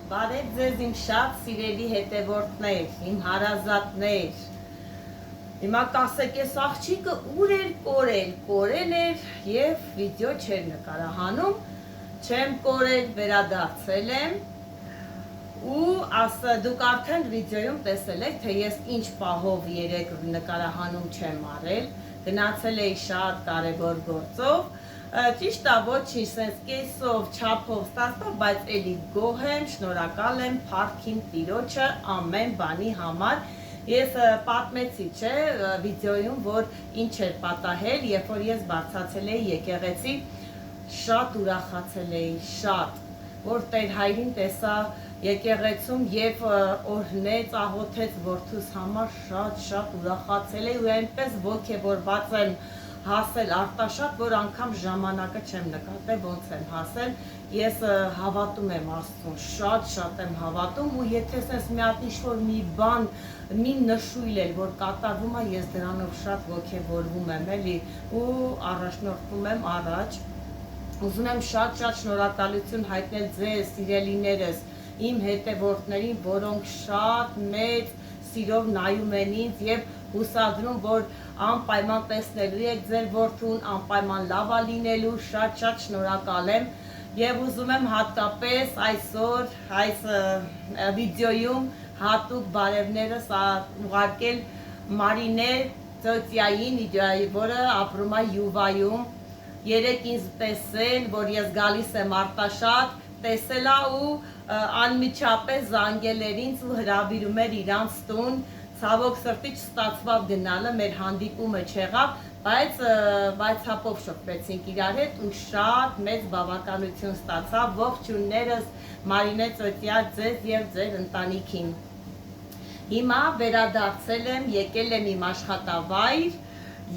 Բարև ձեզ իմ շատ սիրելի հետևորդներ, իմ հարազատներ։ Հիմա կասեք, ես աղջիկը ուր էր կորել, կորել էր և վիդեո չէր նկարահանում, չեմ կորել, վերադարձել եմ ու դուք արդեն վիդեոյում տեսել եք, թե ես ինչ պահով երեք նկարահանում չեմ արել, գնացել էի շատ կարևոր գործով, ճիշտ է ոչինչ, սենց կեսով, չափով ստացվա, բայց էլի գոհ եմ, շնորհակալ եմ փառքին Տիրոջը ամեն բանի համար։ Ես պատմեցի, չէ, վիդեոյում, որ ինչ էր պատահել, երբ որ ես բարձրացել էի եկեղեցի, շատ ուրախացել էի, շատ, որ Տեր Հայրին տեսա եկեղեցում և օրհնեց, աղոթեց որդուս համար, շատ ուրախացել էի ու այնպես ոգևորված եմ հասել Արտաշատ, որ անգամ ժամանակը չեմ նկատել, ոնց եմ հասել, ես հավատում եմ Աստծուն, շատ եմ հավատում ու եթե սենց մի հատ ինչ-որ մի բան, մի նշույլ էլ, որ կատարվում է, ես դրանով շատ ոգևորվում եմ էլի ու առաջնորդվում եմ առաջ, ուզում եմ շատ շնորհակալություն հայտնել ձեզ, սիրելիներս, իմ հետևորդներին, որոնք շատ մեծ սիրով նայում են ինձ և հուսադրում, որ անպայման տեսնելու եք ձեր որդուն, անպայման լավ է լինելու, շատ շնորհակալ եմ և ուզում եմ հատկապես այսօր այս վիդեոյում հատուկ բարևներս ուղարկել Մարինե ծոցիային, որը ապրում է Յուվայում, երեկ ինձ տեսել, որ ես գալիս եմ Արտաշատ, տեսել է ու անմիջապես զանգել էր ինձ ու հրավիրում էր իրանց տուն, ցավոք սրտի չստացվավ գնալը, մեր հանդիպումը չեղավ, բայց հապով շփվեցինք իրար հետ ու շատ մեծ բավականություն ստացավ, ողջույններս Մարինե ծոցիա ձեզ և ձեր ընտանիքին։ Հիմա վերադարձել եմ, եկել եմ իմ աշխատավայր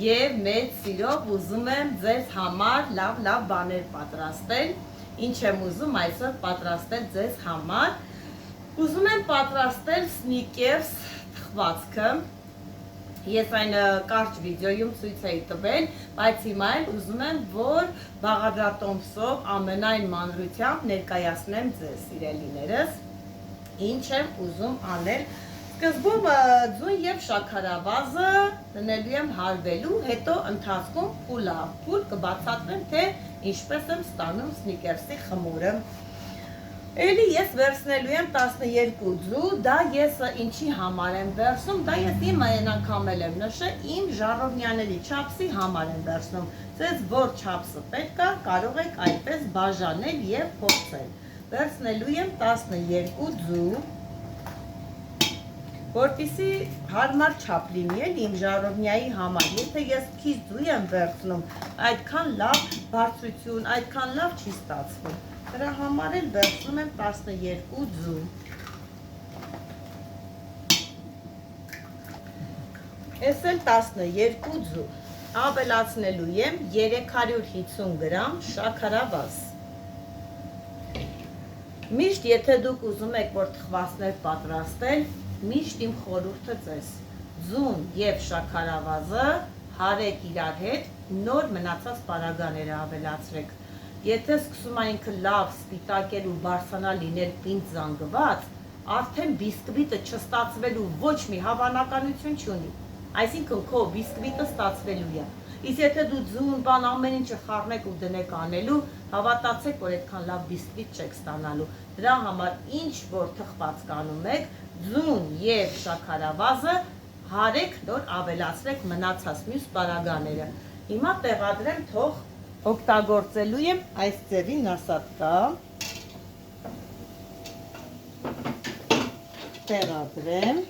և մեծ սիրով ուզում եմ ձեզ համար լավ բաներ պատրաստել, ինչ եմ ուզում այսօր պատրաստել ձեզ համար, ուզում եմ պատրաստել սնիկերս թխվածքը, ես այն կարճ վիդեոյում ցույց էի տվել, բայց հիմա էլ ուզում եմ, որ բաղադրատոմսով ամենայն մանրությամբ ներկայացնեմ ձեզ սիրելիներս, ինչ եմ ուզում անել, սկզբում ձուն և շաքարավազը դնելու եմ հարվելու, հետո ընթացքում փուլ կբացատրեմ, թե ինչպես եմ ստանում սնիկերսի խմորը։ Էլի ես վերցնելու եմ 12 ձու, դա ես ինչի համար եմ վերցնում, դա ես իմ այն անգամ եմ նշել, իմ ժառովնյաների չափսի համար եմ վերցնում, ձեզ որ չափսը պետք է, կարող եք այդպես բաժանել և փոխել։ Վերցնելու եմ 12 ձու, որպեսզի հարմար չափ լինի իմ ժառովնյայի համար, եթե ես քիչ ձու եմ վերցնում, այդքան լավ բարձրություն, այդքան լավ չի ստացվում, դրա համար էլ վերցնում եմ 12 ձու, ես էլ 12 ձու, ավելացնելու եմ 350 գրամ շաքարավազ, միշտ եթե դուք ուզում եք, որ թխվածներ պատրաստել, միշտ իմ խորհուրդը ձեզ, ձուն և շաքարավազը հարեք իրար հետ, նոր մնացած պարագաները ավելացրեք, եթե սկսում է ինքը լավ սպիտակել ու բարձրանալ լինել պինդ զանգված, արդեն բիսկվիտը չստացվելու ոչ մի հավանականություն չունի, այսինքն քո բիսկվիտը ստացվելու է, իսկ եթե դու ձուն բան ամեն ինչը խառնեք ու դնեք անելու, հավատացեք, որ այդքան լավ բիսկվիտ չեք ստանալու, դրա համար ինչ որ թխված կանում եք, ձուն և շաքարավազը հարեք նոր ավելացրեք մնացած մյուս պարագաները, հիմա տեղադրեմ թող օգտագործելու եմ այս ձևի նասատկա, տեղադրեմ,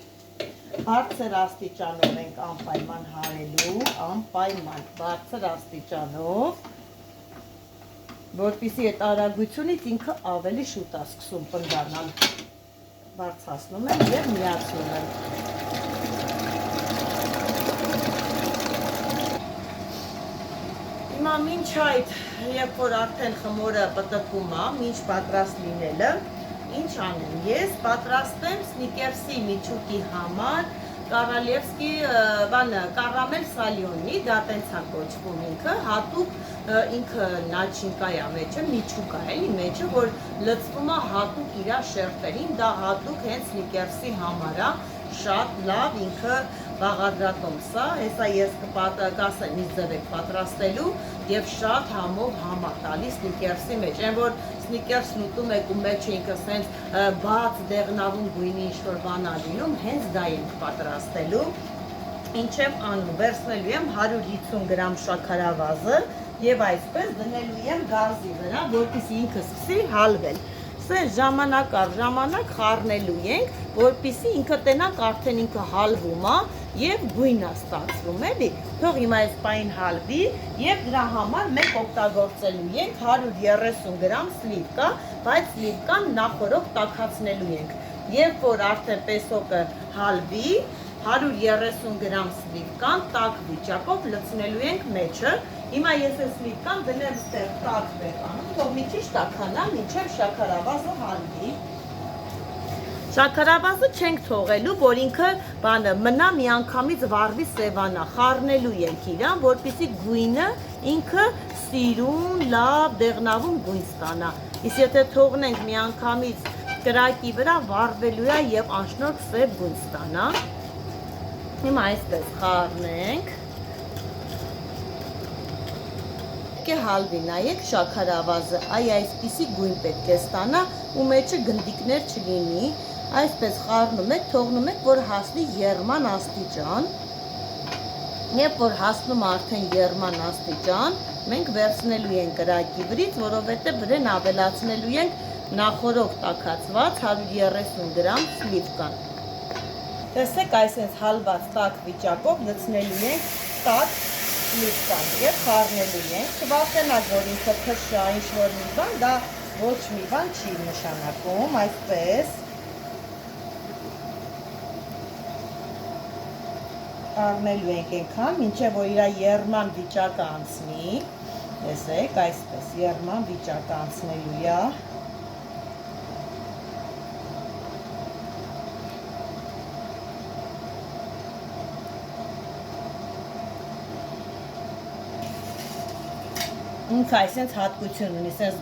բարձր աստիճանով ենք անպայման հարելու, անպայման բարձր աստիճանով, որպեսզի այդ արագությունից ինքը ավելի շուտ է սկսում պնդանալ, բարձրացնում եմ և միացնում եմ։ Հիմա մինչ այդ, երբ որ արդեն խմորը պտտվում է, մինչ պատրաստ լինելը, ինչ անեմ, ես պատրաստեմ սնիկերսի միջուկի համար Կարալևսկի կարամել սալյոնի, դա տենց է կոչվում ինքը, հատուկ ինքը նաչինկա է մեջը, միջուկա էլի մեջը, որ լցվում է հատուկ իր շերտերին, դա հատուկ հենց սնիկերսի համար է, շատ լավ ինքը բաղադրատում սա, հեսա ես կասեմ ինձ ձև եք պատրաստելու և շատ համով համ է տալիս սնիկերսի մեջ, այն որ սնիկերսն ուտում եք ու մեջը ինքը սենց բաց դեղնավուն գույնի ինչ-որ բան ա լինում, հենց դա ենք պատրաստելու, ինչ եմ անում, վերցնելու եմ 150 գրամ շաքարավազը և այսպես դնելու եմ գազի վրա, որպեսզի ինքը սկսի հալվել։ Սենց ժամանակ առ ժամանակ խառնելու ենք, որպեսզի ինքը տենանք արդեն ինքը հալվում է և գույն է ստացվում էլի, թող հիմա այս պահին հալվի և դրա համար մենք օգտագործելու ենք 130 գրամ սլիվկա, բայց սլիվկան նախօրոք տաքացնելու ենք, երբ որ արդեն պեսոկը հալվի, 130 գրամ սլիվկան տաք վիճակով լցնելու ենք մեջը, հիմա ես այս սլիվկան դնեմ ստեղ տաք բեկանում, թող մի քիչ տաքանա, մինչև շաքարավազը հալվի։ Շաքարավազը չենք թողելու, որ ինքը մնա միանգամից վառվի սևանա, խառնելու ենք իրան, որպեսզի գույնը ինքը սիրուն, լավ, դեղնավուն գույն ստանա։ Իսկ եթե թողնենք միանգամից կրակի վրա վառվելու է և անշնորհ սև գույն ստանա։ Հիմա այսպես խառնենք։ Պետք է հալվի, նայեք շաքարավազը, այսպիսի գույն պետք է ստանա ու մեջը գնդիկներ չլինի, այսպես խառնում եք, թողնում եք, որ հասնի եռման աստիճան, երբ որ հասնում արդեն եռման աստիճան, մենք վերցնելու ենք կրակի վրից, որովհետև վրան ավելացնելու ենք նախօրոք տաքացված 130 գրամ սլիվկան։ Տեսեք, այսպես հալված տաք վիճակով լցնելու ենք տաք սլիվկան և խառնելու ենք, չվախենաք, որ ինքը փշա, ինչ-որ մի բան, դա ոչ մի բան չի նշանակում, այսպես խառնելու ենք այնքան, մինչև որ իր եռման վիճակը անցնի, տեսեք, այսպես եռման վիճակը անցնելու է։ Ինքը այսենց հատկություն ունի, սենց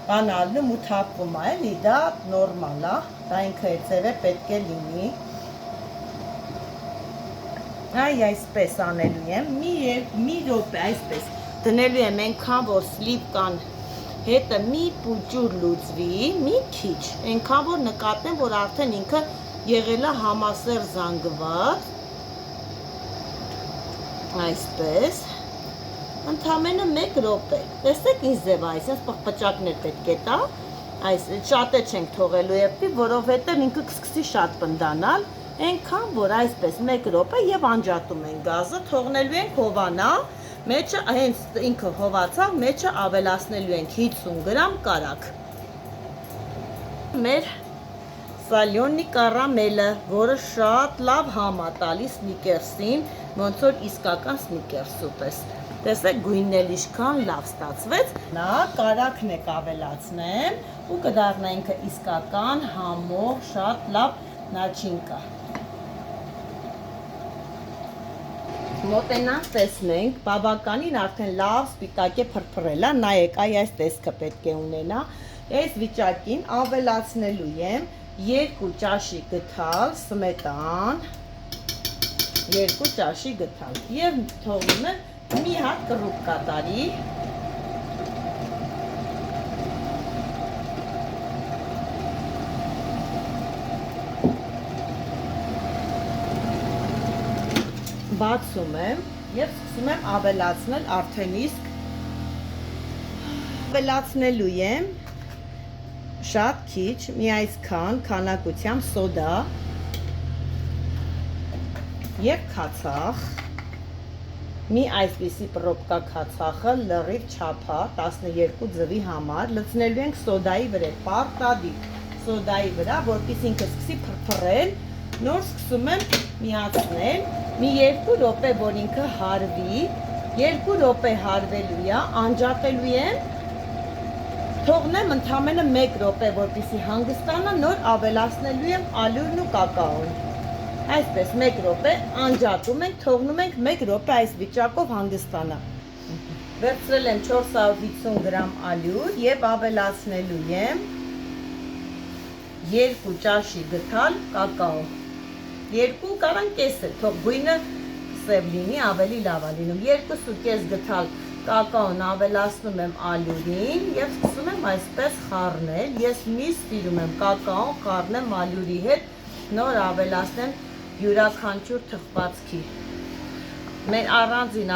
բան ալնում ու թափվում է, էլի, դա նորմալ է, դա ինքը ձև է պետք է լինի։ Այսպես անելու եմ, մի րոպե այսպես դնելու եմ այնքան, որ սլիվկան հետը մի պուճուր լուծվի, մի քիչ, այնքան, որ նկատեմ, որ արդեն ինքը եղել է համասեր զանգված, այսպես, ընդամենը 1 րոպե, տեսեք ինձ ձև այսպես պղպճակներ պետք է տա, շատ է չենք թողելու եփի, որովհետև ինքը կսկսի շատ պնդանալ, այնքան, որ այսպես 1 րոպե և անջատում ենք գազը, թողնելու ենք հովանա, մեջը հենց ինքը հովացավ, մեջը ավելացնելու ենք 50 գրամ կարագ։ Մեր սալյոնի կարամելը, որը շատ լավ համ է տալիս սնիկերսին, ոնց որ իսկական սնիկերսու պես։ Տեսեք գույնն էլ ինչքան լավ ստացվեց, նա կարագն եք ավելացնեմ ու կդառնա ինքը իսկական համով շատ լավ նաչինկա։ Մոտենանք տեսնենք, բավականին արդեն լավ սպիտակ է փրփրել է, նայեք, այս տեսքը պետք է ունենա, այս վիճակին ավելացնելու եմ 2 ճաշի գթալ սմետան, 2 ճաշի գթալ և թողնում եմ մի հատ կռուպ կատարի, բացում եմ և սկսում եմ ավելացնել արդեն իսկ, ավելացնելու եմ շատ քիչ, մի այսքան քանակությամբ սոդա և քացախ, մի այսպիսի պրոբկա քացախը լրիվ չափա 12 ձվի համար, լցնելու ենք սոդայի վրա, պարտադիր սոդայի վրա, որպեսզի ինքը սկսի փրփրել, նոր սկսում եմ միացնել, մի 2 րոպե, որ ինքը հարվի, 2 րոպե հարվելու է, անջատելու եմ, թողնեմ ընդամենը 1 րոպե, որպեսզի հանգստանա, նոր ավելացնելու եմ ալյուրն ու կակաոն։ Այսպես 1 րոպե անջատում ենք, թողնում ենք 1 րոպե այս վիճակով հանգստանա։ Վերցրել եմ 450 գրամ ալյուր եւ ավելացնելու եմ 2 ճաշի գթալ կակաո։ 2 կարան կեսը, թող գույնը սև լինի, ավելի լավ է լինում։ 2.5 գթալ կակաոն ավելացնում եմ ալյուրին եւ սկսում եմ այսպես խառնել։ Ես միշտ սիրում եմ կակաոն խառնեմ ալյուրի հետ, նոր ավելացնեմ յուրաքանչյուր թխվածքի։ Մեր առանձին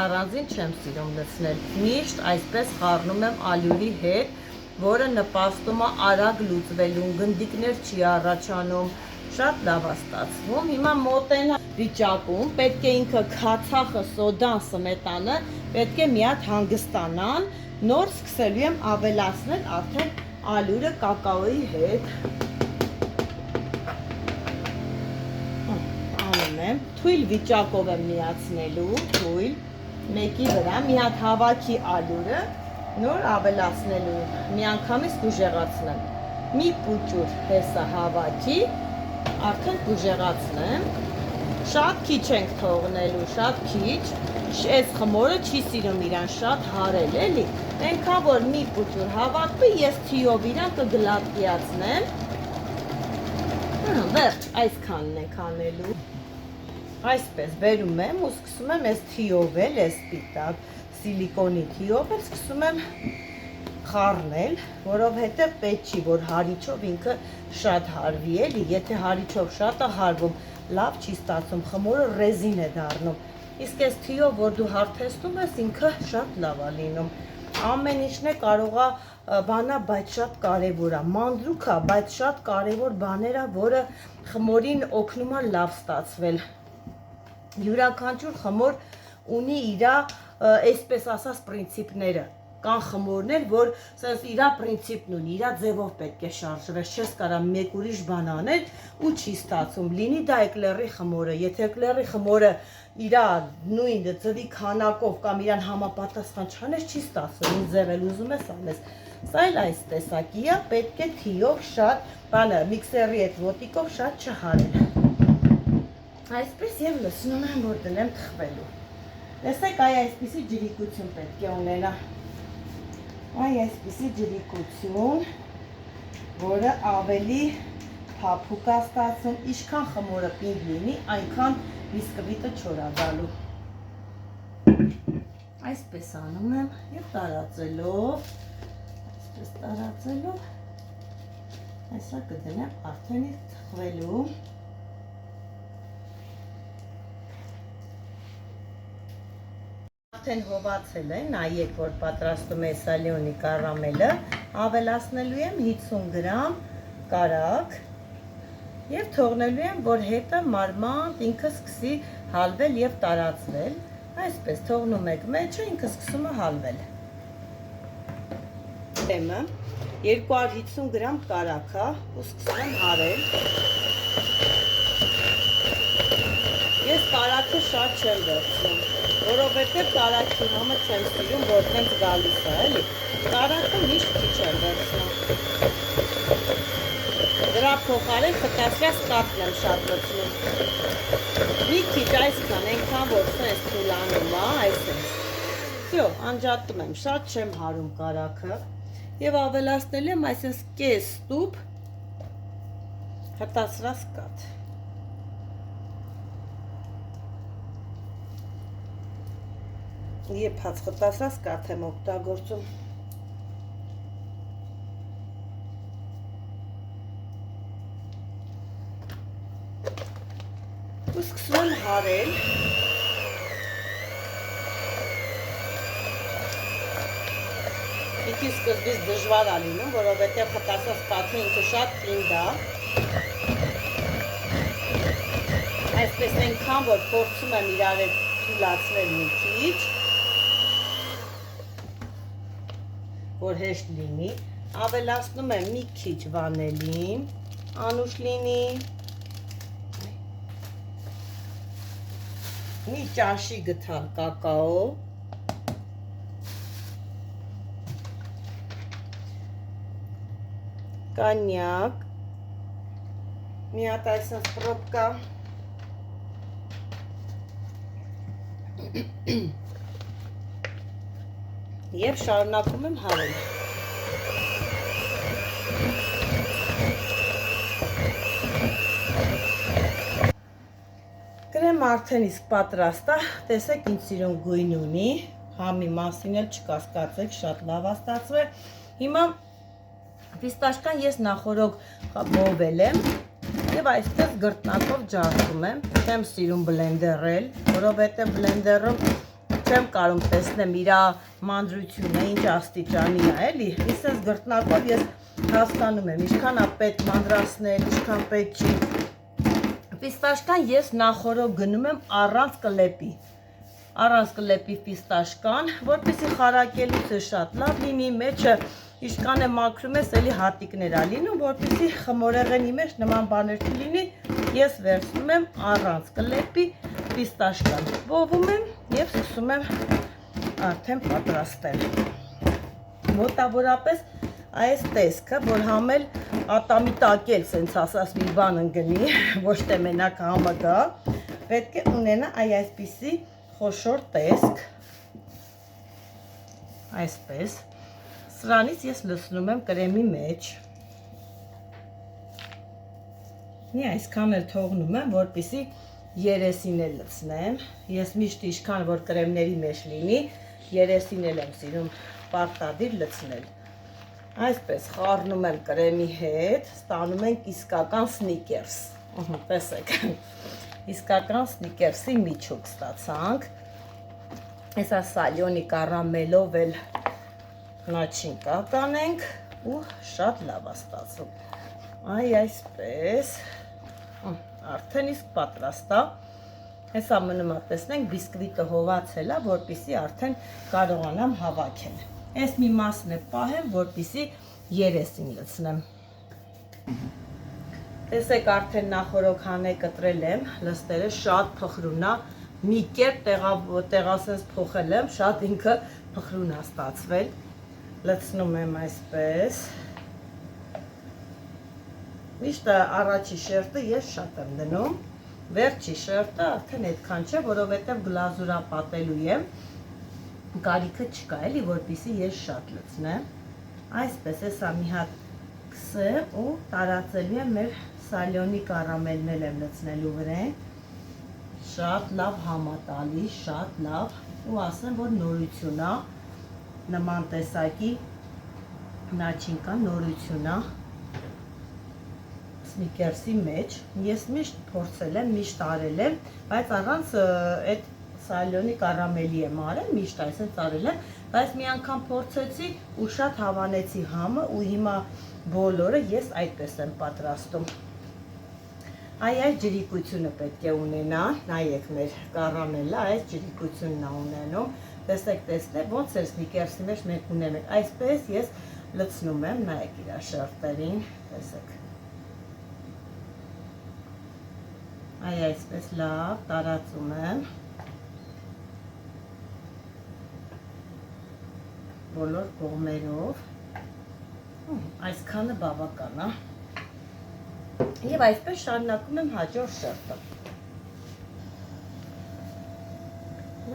չեմ սիրում լցնել։ Միշտ այսպես խառնում եմ ալյուրի հետ, որը նպաստում է արագ լուծվելուն, գնդիկներ չի առաջանում, շատ լավ է ստացվում։ Հիմա մոտենա վիճակում, պետք է ինքը քացախը, սոդան, սմետանը պետք է մի հատ հանգստանան, նոր սկսելու եմ ավելացնել արդեն ալյուրը կակաոյի հետ։ Թույլ վիճակով եմ միացնելու, թույլ, մեկի վրա, մի հատ հավաքի ալյուրը, նոր ավելացնելու, մի անգամից կուժեղացնեմ, մի պուճուր հեսա հավաքի, արդեն կուժեղացնեմ, շատ քիչ ենք թողնելու, շատ քիչ, այս խմորը չի սիրում իրան շատ հարել, էլի, այնքան որ մի պուճուր հավաքվի, ես թիով իրան կգլատկիացնեմ, վերջ, այսքանն ենք անելու։ Այսպես բերում եմ ու սկսում եմ այս թիով էլ, այս սպիտակ սիլիկոնի թիով էլ սկսում եմ խառնել, որովհետև պետք չի, որ հարիչով ինքը շատ հարվի էլի, եթե հարիչով շատ է հարվում, լավ չի ստացում, խմորը ռեզին է դառնում, իսկ այս թիով, որ դու հարթեցնում ես, ինքը շատ լավ է լինում, ամեն ինչն է կարող է բանա, բայց շատ կարևոր է, մանրուք է, բայց շատ կարևոր բաներ է, որը խմորին օգնում է լավ ստացվել։ Յուրաքանչյուր խմոր ունի իր, այսպես ասած, պրինցիպները, կան խմորներ, որ իր պրինցիպն ունի, իր ձևով պետք է շարժվես, չես կարա մեկ ուրիշ բան անել ու չի ստացում, լինի դա էկլերի խմորը, եթե էկլերի խմորը իր նույն ձվի քանակով կամ իրան համապատասխան չանես, չի ստացում, ինչ ձև էլ ուզում ես անես, սա էլ այս տեսակի է, պետք է թիով շատ, բանը, միքսերի հետ ոտիկով շատ չհարել։ Այսպես և լցնում եմ, որ դնեմ թխվելու։ Տեսեք, այ այսպիսի ջրիկություն պետք է ունենա։ Այ այսպիսի ջրիկություն, որը ավելի փափուկ է ստացում, ինչքան խմորը պինդ լինի, այնքան բիսկվիտը չոր է գալու։ Այսպես անում եմ և տարածելով, այսպես տարածելով, այսա կդնեմ արդեն թխվելու։ Արդեն հովացել է, նայեք, որ պատրաստում է սալյոնի կարամելը, ավելացնելու եմ 50 գրամ կարագ և թողնելու եմ, որ հետը մարմանդ ինքը սկսի հալվել և տարածվել, այսպես թողնում եք մեջը, ինքը սկսում է հալվել։ Եմը 250 գրամ կարագ է ու սկսում եմ հարել։ Ես կարագը շատ չեմ վերցնում, որովհետև կարագի համը չեմ սիրում, որ հենց գալիս է, էլի, կարագը միշտ քիչ եմ վերցնում։ Դրա փոխարեն խտասրած կաթն եմ շատ լցնում։ Մի քիչ այսքան, այնքան որ սենց թուլանում է, այսպես։ Վсё, անջատում եմ, շատ չեմ հարում կարագը և ավելացնել եմ այսպես կես ստուփ խտասրած կաթ։ Եփած խտասրած կաթ եմ օգտագործում։ Ու սկսում եմ հարել։ Ինքը սկզբից դժվար է լինում, որովհետև խտասրած կաթը ինքը շատ պինդ է։ Այսպես այնքան, որ փորձում եմ իրար հետ թուլացնել մի քիչ, որ հեշտ լինի, ավելացնում եմ մի քիչ վանելին, անուշ լինի, մի ճաշի գթալ կակաո, կանյակ, մի հատ այսպես պրոբկա, Եվ շարունակում եմ հարել։ Կրեմը արդեն իսկ պատրաստ է, տեսեք ինչ սիրուն գույն ունի, համի մասին էլ չկասկածեք, շատ լավ է ստացվել։ Հիմա ֆիստաշկան ես նախորոք բովել եմ եւ այսպես գրտնակով ջարդում եմ, չեմ սիրում բլենդերել, որովհետեւ բլենդերում չեմ կարող տեսնեմ իր մանրությունը ինչ աստիճանի է, էլի։ Իսես գրտնակով ես հասկանում եմ, ինչքան է պետք մանրացնել, ինչքան պետք չի։ Ֆիստաշկան ես նախորոք գնում եմ առանց կլեպի ֆիստաշկան, որպեսզի խարակելուցը շատ լավ լինի, մեջը ինչքան է մաքրում ես, էլի հատիկներ է լինում, որպեսզի խմորեղենի մեջ նման բաներ չլինի, ես վերցնում եմ առանց կլեպի ֆիստաշկան, բովում եմ եւ սկսում եմ արդեն պատրաստել։ Մոտավորապես այս տեսքը, որ համել ատամի տակել, սենց ասած մի բան ընկնի, ոչ թե մենակ համը գա, պետք է ունենա այսպիսի խոշոր տեսք, այսպես, սրանից ես լցնում եմ կրեմի մեջ, մի այսքան էլ թողնում եմ, որպեսզի երեսին էլ լցնեմ, ես միշտ ինչքան որ կրեմների մեջ լինի, երեսին էլ եմ սիրում պարտադիր լցնել, այսպես խառնում եմ կրեմի հետ, ստանում ենք իսկական սնիկերս, տեսեք, իսկական սնիկերսի միջուկ ստացանք, հեսա սալյոնի կարամելով էլ начинка կանենք ու շատ լավ է ստացվում, այսպես, արդեն իսկ պատրաստ է, հեսա մնում է տեսնենք բիսկվիտը հովացել է, որպեսզի արդեն կարողանամ հավաքել, այս մի մասն է պահեմ, որպեսզի երեսին լցնեմ, տեսեք արդեն նախորոք հանե կտրել եմ, լստերը շատ փխրուն է, մի կերպ տեղասենց փոխել եմ, շատ ինքը փխրուն է ստացվել, լցնում եմ այսպես, միշտ առաջի շերտը ես շատ եմ դնում, վերջի շերտը արդեն այդքան չէ, որովհետև գլազուրա պատելու եմ, կարիքը չկա էլի, որպեսզի ես շատ լցնեմ, այսպես հեսա մի հատ կսեմ ու տարածելու եմ մեր սալյոնի կարամելն եմ լցնելու վրան, շատ լավ համատալի, շատ լավ ու ասեմ, որ նորություն է, նման տեսակի начинка նորություն է, սնիկերսի մեջ, ես միշտ փորձել եմ, միշտ արել եմ, բայց առանց այդ սալյոնի կարամելի եմ արել, միշտ այսպես արել եմ, բայց մի անգամ փորձեցի ու շատ հավանեցի համը ու հիմա բոլորը ես այդպես եմ պատրաստում։ Այս ջրիկությունը պետք է ունենա, նայեք մեր կարամելը, այս ջրիկությունն է ունենում, տեսեք տեսնեք, ոնց է սնիկերսի մեջ մենք ունեմ ենք, այսպես ես լցնում եմ, նայեք իր շերտերին, տեսեք։ Այսպես լավ տարածում եմ բոլոր կողմերով, այսքանը բավական է, և այսպես շարունակում եմ հաջորդ շերտը,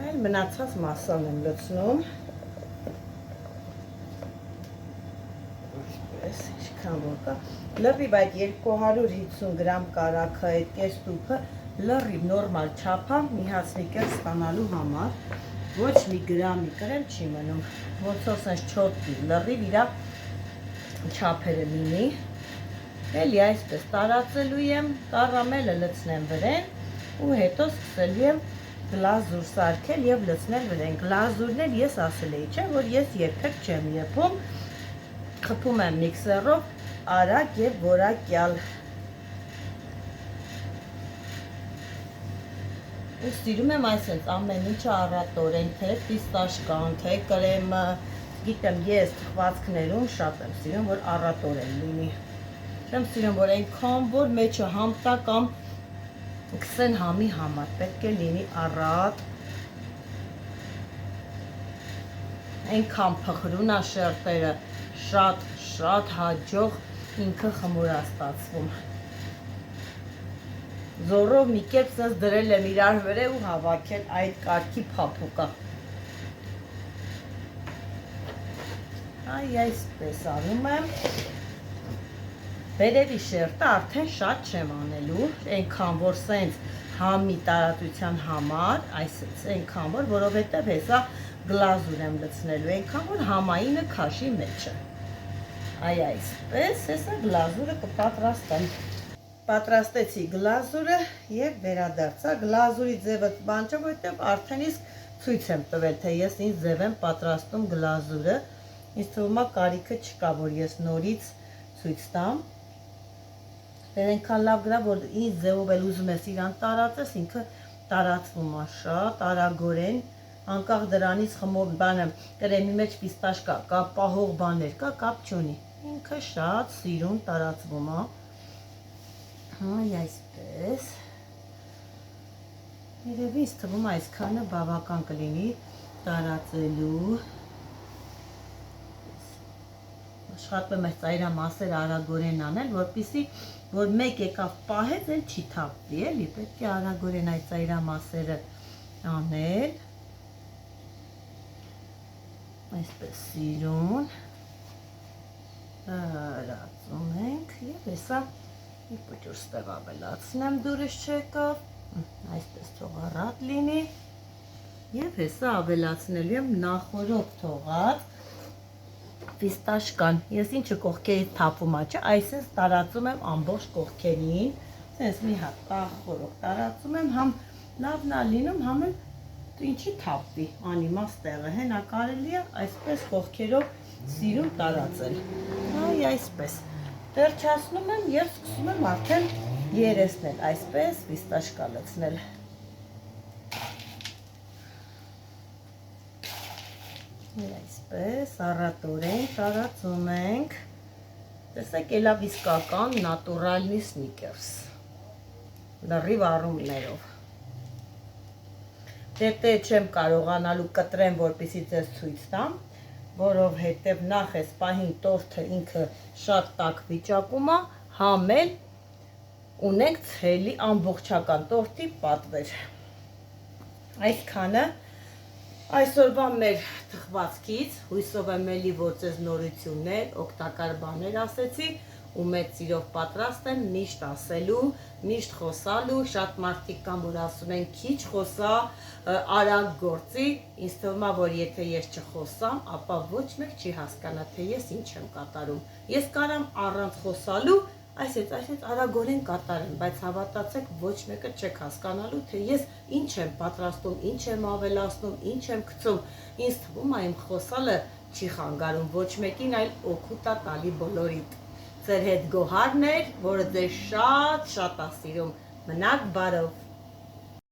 այլ մնացած մասան եմ լցնում, այսպես ինչքան որ կա, լրիվ այդ 250 գրամ կարաքը, այդ կես տուփը լրիվ նորմալ չափա մի հատ սնիկեր ստանալու համար, ոչ մի գրամի կրեմ չի մնում, ոնց որ սենց չոտքի, լրիվ իրա չափերը լինի, էլի այսպես տարածելու եմ, կարամելը լցնեմ վրան ու հետո սկսելու եմ գլազուր սարքել և լցնել վրան, գլազուրն էլ ես ասել էի, չէ, որ ես երբեք չեմ եփում, խփում եմ միքսերով, արագ և որակյալ, ու սիրում եմ այսպես ամեն ինչը առատորեն, թե ֆիստաշկան, թե կրեմը, գիտեմ ես թխվածքներում շատ եմ սիրում, որ առատորեն լինի, չեմ սիրում, որ այնքան, որ մեջը համ տա կամ կսեն համի համար, պետք է լինի առատ, այնքան փխրուն է շերտերը, շատ հաջող ինքը խմոր է ստացվում, զորով մի կերպ սենց դրել եմ իրար վրա ու հավաքել այդ կարգի փափուկա, Այ այսպես անում եմ։ Վերևի շերտը արդեն շատ չեմ անելու, այնքան որ սենց համի տարածության համար, այսպես այնքան որ, որովհետև հեսա գլազուր եմ լցնելու, այնքան որ համայինը քաշի մեջ է։ Այ այսպես, հեսա գլազուրը կպատրաստեմ։ Պատրաստեցի գլազուրը եւ վերադարձա գլազուրի ձևը բանջը, որտեղ արդեն իսկ ցույց եմ տվել, թե ես ինձ ձև եմ պատրաստում գլազուրը։ Ինձ թվում է կարիքը չկա, որ ես նորից ցույց տամ։ Դեռ այնքան լավ գրա, որ ինձ ձևով էլ ուզում ես իրան տարածես, ինքը տարածվում է շատ արագորեն, անկախ դրանից խմող բանը, կրեմի մեջ պիստաշկա կա, պահող բաներ կա, կապ չունի։ Ինքը շատ սիրուն տարածվում է։ Այ այսպես։ Երևի ինձ թվում է այսքանը բավական կլինի տարածելու։ Աշխատում եմ ծայրամասերը արագորեն անել, որպեսզի որ մեկ եկավ պահեց, էլ չի թափվի, էլի, պետք է արագորեն այդ ծայրամասերը անել։ Այսպես սիրուն տարածում ենք եւ հեսա մի փոքր ստեղ ավելացնեմ, դուրս չեկավ, այսպես թող առատ լինի եւ հեսա ավելացնելու եմ նախորդ թողած ֆիստաշկան։ Ես ինչը կողքերից թափում ա, չէ, այսպես տարածում եմ ամբողջ կողքերին, sense մի հատ տախորոք տարածում եմ, համ լավն ա լինում, համ էլ ինչի թափվի, անիմաստ տեղը, հենա կարելի է այսպես կողքերով սիրուն տարածել։ Այ այսպես։ Վերջացնում եմ եւ սկսում եմ արդեն երեսնել, այսպես ֆիստաշկա լցնել։ Այսպես առատորեն տարածում ենք։ Տեսեք, էլավ իսկական նատուրալնի սնիկերս։ Լրիվ առումներով։ Դե չեմ կարողանալու կտրեմ, որպեսզի ձեզ ցույց տամ, որովհետև նախ այս պահին տորթը ինքը շատ տաք վիճակում է, համ էլ ունենք ցելի ամբողջական տորթի պատվեր։ Այսքանը այսօրվա մեր թխվածքից, հույսով եմ էլի, որ ձեզ նորություններ, օգտակար բաներ ասեցի ու մեծ սիրով պատրաստ եմ միշտ ասելու, միշտ խոսալու, շատ մարդիկ կան, որ ասում են քիչ խոսա, արագ գործի, ինձ թվում է, որ եթե ես չխոսամ, ապա ոչ մեկ չի հասկանա, թե ես ինչ եմ կատարում։ Ես կարամ առանց խոսալու, այսպես արագորեն կատարեմ, բայց հավատացեք, ոչ մեկը չեք հասկանալու, թե ես ինչ եմ պատրաստում, ինչ եմ ավելացնում, ինչ եմ գցում։ Ինձ թվում է իմ խոսալը չի խանգարում ոչ մեկին, այլ օգուտ է տալի բոլորիդ։ Ձեր հետ Գոհարն էր, որը ձեզ շատ է սիրում։ Մնաք բարով։